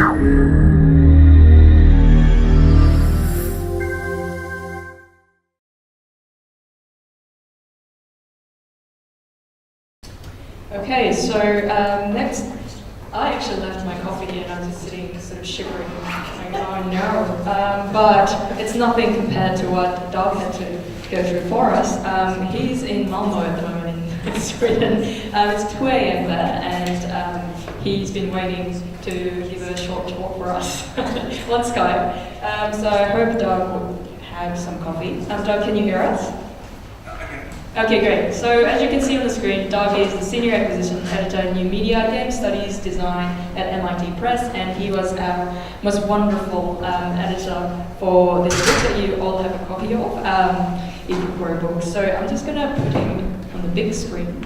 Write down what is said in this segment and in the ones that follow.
Okay, so next, I actually left my coffee here and I'm just sitting sort of shivering, going, oh no. But it's nothing compared to what Doug had to go through for us. He's in Malmö at the moment in Sweden. It's 2 a.m. there, and he's been waiting to give a short talk for us on Skype. So I hope Doug will have some coffee. Doug, can you hear us? Okay, great. So as you can see on the screen, Doug is the Senior Acquisition Editor in New Media Game Studies Design at MIT Press, and he was our most wonderful editor for this book that you all have a copy of, eBook book. So I'm just going to put him on the big screen.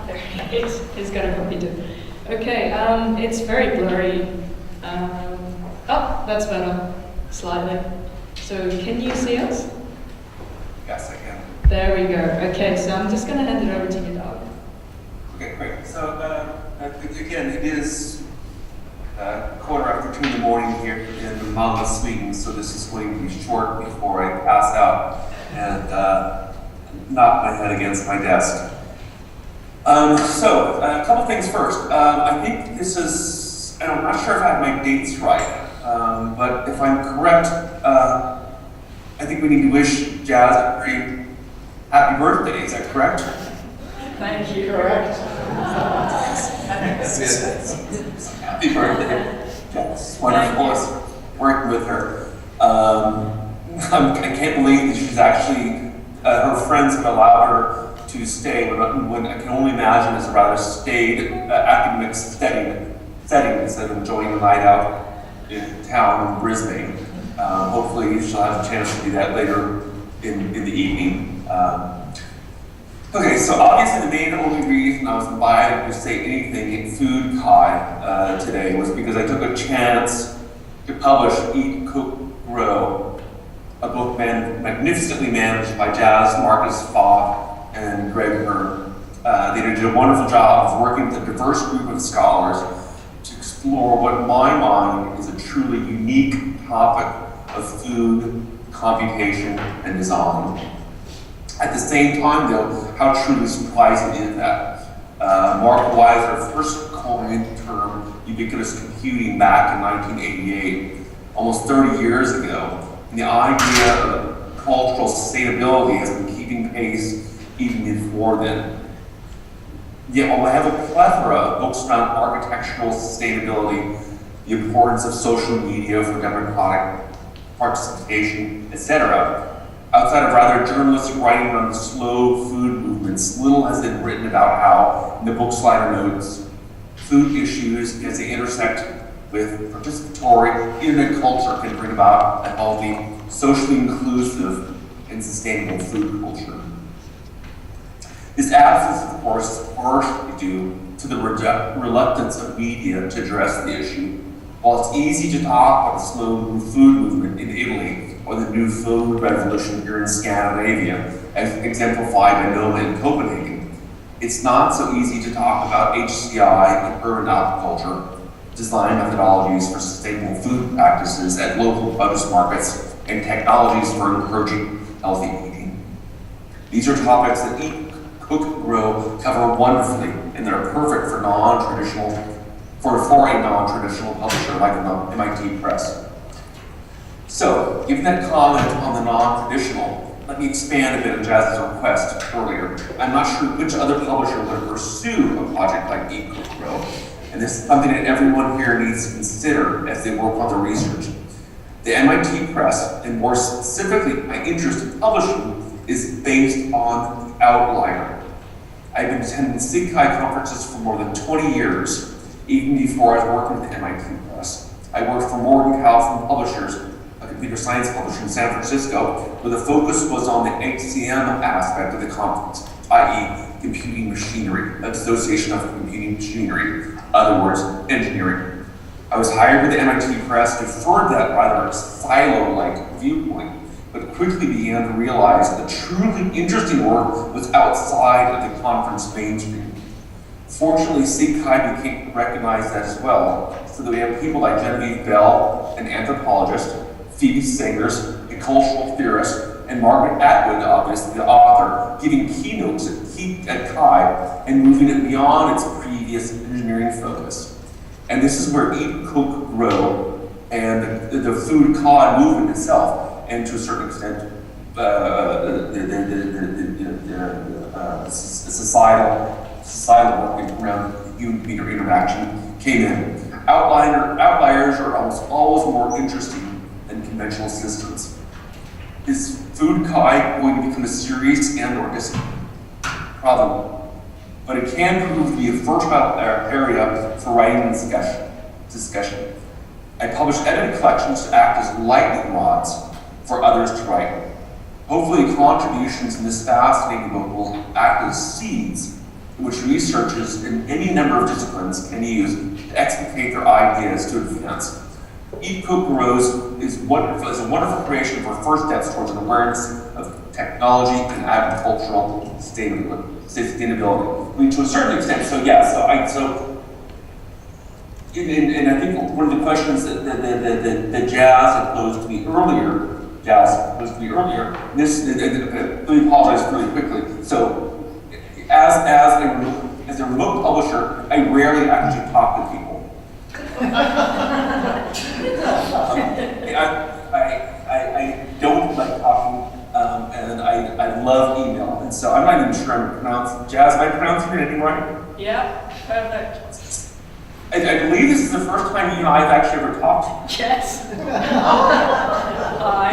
There he is. He's got a copy too. Okay, it's very blurry. Oh, that's better, slightly. So can you see us? Yes, I can. There we go. Okay, so I'm just going to hand it over to you, Doug. Okay, great. So again, it is 2:15 in the morning here in Malmö, Sweden, so this is going to be short before I pass out and knock my head against my desk. So a couple things first. I think this is, and I'm not sure if I have my dates right. But if I'm correct, I think we need to wish Jazz a very happy birthday. Is that correct? Thank you. Correct. Happy birthday. Yes, wonderful working with her. I can't believe that she's actually, her friends have allowed her to stay when I can only imagine is a rather staid academic setting instead of enjoying the night out in town in Brisbane. Hopefully she'll have a chance to do that later in the evening. Okay, so obviously the main only reason I was invited to say anything in FoodCHI today was because I took a chance to publish Eat, Cook, Grow, a book magnificently managed by Jazz, Marcus Fogg, and Greg Hearn. They did a wonderful job of working with a diverse group of scholars to explore what in my mind is a truly unique topic of food, computation, and design. At the same time, though, how truly surprising is that? Mark Weiser first coined the term ubiquitous computing back in 1988, almost 30 years ago, and the idea of cultural sustainability has been keeping pace even before then. Yet while I have a plethora of books around architectural sustainability, the importance of social media for democratic participation, etc., outside of rather journalistic writing around the slow food movements, little has been written about how, in the book's liner notes, food issues as they intersect with participatory internet culture can bring about a healthy, socially inclusive, and sustainable food culture. This absence, of course, is partially due to the reluctance of media to address the issue. While it's easy to talk about the slow food movement in Italy or the new food revolution here in Scandinavia, as exemplified by Noma in Copenhagen, it's not so easy to talk about HCI and urban agriculture, design methodologies for sustainable food practices at local produce markets, and technologies for encouraging healthy eating. These are topics that Eat, Cook, Grow cover wonderfully, and they're perfect for a non-traditional publisher like MIT Press. So, given that comment on the non-traditional, let me expand a bit on Jazz's request earlier. I'm not sure which other publisher would pursue a project like Eat, Cook, Grow, and this is something that everyone here needs to consider as they work on the research. The MIT Press, and more specifically my interest in publishing, is based on the outlier. I've been attending FoodCHI conferences for more than 20 years, even before I was working with the MIT Press. I worked for Morgan Kaufman Publishers, a computer science publisher in San Francisco, where the focus was on the HCM aspect of the conference, i.e. computing machinery, an association of computing machinery, in other words, engineering. I was hired with the MIT Press to further that rather silo-like viewpoint but quickly began to realize that truly interesting work was outside of the conference mainstream. Fortunately, FoodCHI became recognized that as well, so that we have people like Genevieve Bell, an anthropologist, Phoebe Singers, a cultural theorist, and Margaret Atwood, obviously the author, giving keynotes at CHI and moving it beyond its previous engineering focus. And this is where Eat, Cook, Grow, and the FoodCHI movement itself, and to a certain extent, the societal work around human-computer interaction came in. Outliers are almost always more interesting than conventional systems. Is FoodCHI going to become a serious and/or discipline? Probably. But it can prove to be a fertile area for writing and discussion. I publish edited collections to act as lightning rods for others to write. Hopefully, contributions in this fascinating book will act as seeds which researchers in any number of disciplines can use to explicate their ideas to advance. Eat, Cook, Grows is a wonderful creation for first steps towards an awareness of technology and agricultural sustainability. I mean, to a certain extent, and I think one of the questions that Jazz had posed to me earlier, this, let me apologize really quickly. So, as a remote publisher, I rarely actually talk to people. I don't like talking, and I love email, and so I'm not even sure I'm pronouncing Jazz. Am I pronouncing your name right? Yeah, perfect. I believe this is the first time you and I have actually ever talked. Yes. Hi.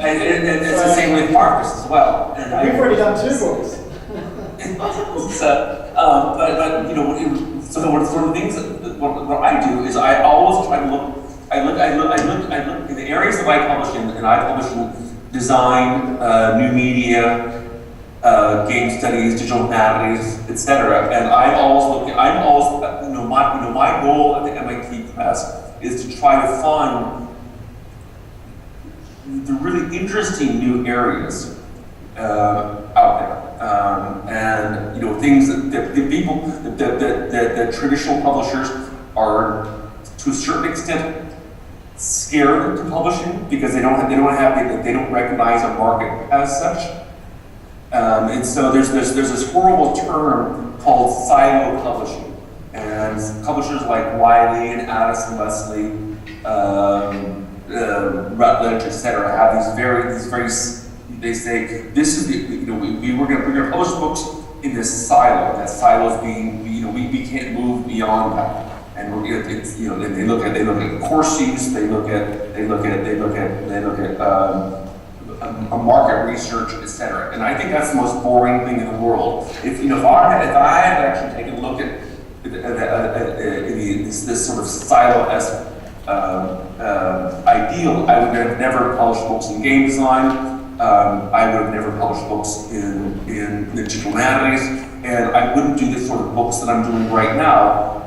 And it's the same with Marcus as well. And we've already done 2 books. But you know, so one of the things what I do is I always try to look. I look in the areas that I publish in, and I publish in design, new media, game studies, digital humanities, etc. And I'm always, my goal at the MIT Press is to try to find the really interesting new areas out there. And things that the people, that traditional publishers are to a certain extent scared to publishing because they don't recognize a market as such. And so there's this horrible term called silo publishing, and publishers like Wiley and Addison Wesley, Rutledge, etc., have these very. They say this is we're going to publish books in this silo. That silo is being we can't move beyond that. And they look at course use, they look at a market research, etc. And I think that's the most boring thing in the world. If I had actually taken a look at this sort of silo-esque ideal, I would have never published books in game design. I would have never published books in digital humanities, and I wouldn't do the sort of books that I'm doing right now,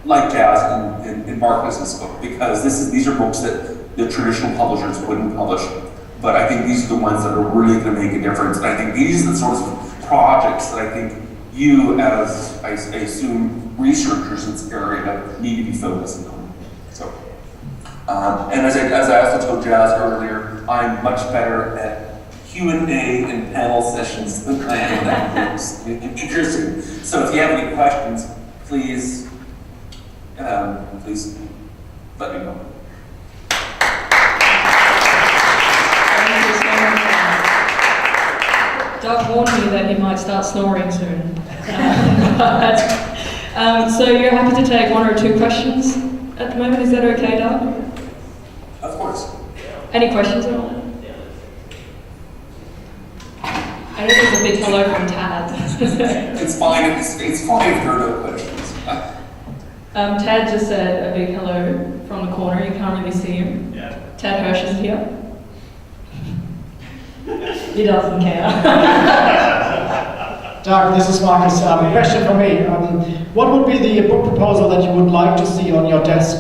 like Jazz and Marcus's book, because these are books that the traditional publishers wouldn't publish. But I think these are the ones that are really going to make a difference. And I think these are the sorts of projects that I think you, as I assume researchers in this area, need to be focusing on. So, and as I also told Jazz earlier, I'm much better at Q&A and panel sessions than I am at books. Interesting. So if you have any questions, please let me know. Doug warned me that he might start snoring soon. So you're happy to take 1 or 2 questions at the moment? Is that okay, Doug? Of course. Any questions at all? I know there's a big hello from Tad. It's fine if there are no questions. Tad just said a big hello from the corner. You can't really see him. Yeah. Tad Hirsch is here. He doesn't care. Doug, this is Marcus. Question for me. What would be the book proposal that you would like to see on your desk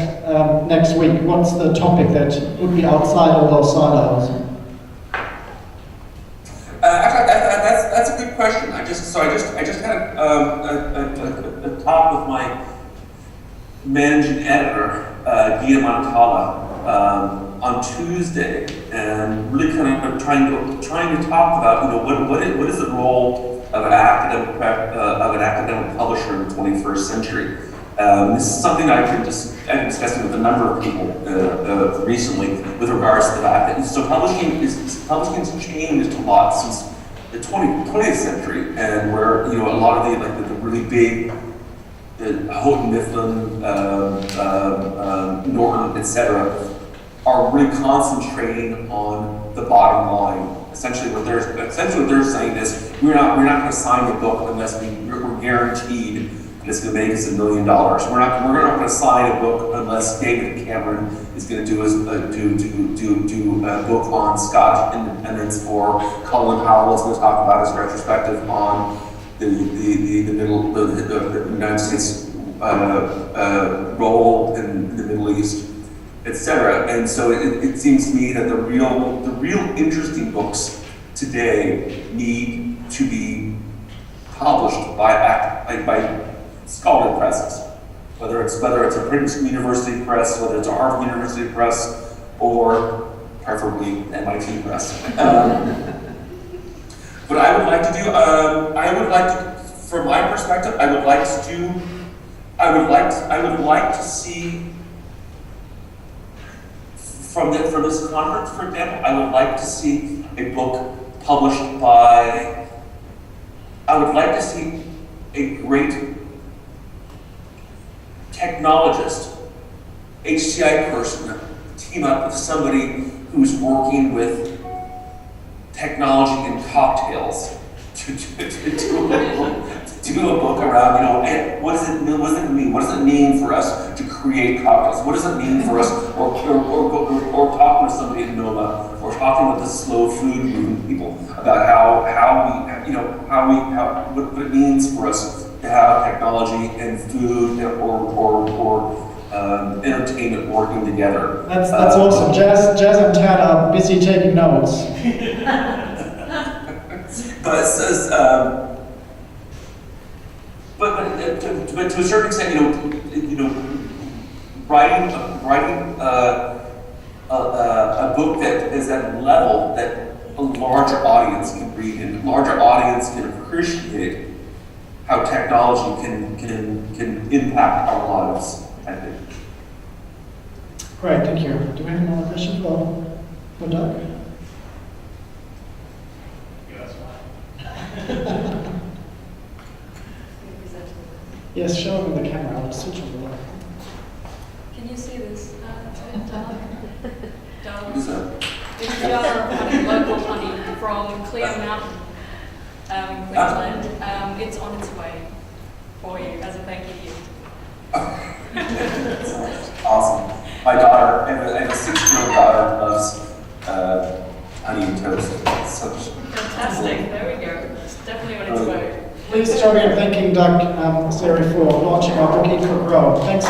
next week? What's the topic that would be outside all those silos? That's a good question. I just had a talk with my managing editor, Guida Montala, on Tuesday, and really kind of trying to talk about what is the role of an academic publisher in the 21st century. This is something I've been discussing with a number of people recently with regards to the fact that publishing's changed a lot since the 20th century, and where a lot of the really big Houghton Mifflin, Norton, etc., are really concentrating on the bottom line. Essentially, what they're saying is we're not going to sign the book unless we're guaranteed that it's going to make us $1 million. We're not going to sign a book unless David Cameron is going to do a book on Scottish independence, or Colin Powell is going to talk about his retrospective on the United States role in the Middle East, etc. And so it seems to me that the real interesting books today need to be published by scholarly presses, whether it's a Princeton University press, whether it's a Harvard University press, or preferably MIT press. What I would like to do, from my perspective, I would like to see from this conference, for example, I would like to see a book published by. I would like to see a great technologist, HCI person, team up with somebody who's working with technology and cocktails to do a book around, what does it mean? What does it mean for us to create cocktails? What does it mean for us, or talking with somebody at Noma, or talking with the slow food movement people about what it means for us to have technology and food or entertainment working together. That's awesome. Jazz and Tad are busy taking notes. But it says, but to a certain extent, writing a book that is at a level that a larger audience can read, and a larger audience can appreciate how technology can impact our lives, I think. Great, thank you. Do we have another question for Doug? Yes, show them the camera. I'll switch over there. Can you see this? Doug? Who's that? It's a jar of honey, local honey from Clear Mountain, Queensland. It's on its way for you as a thank you gift. Awesome. My daughter, I have a 6-year-old daughter, loves honey and toast. Fantastic. There we go. It's definitely on its way. Please join me in thanking Doug Sery for launching our book Eat for Grow. Thanks.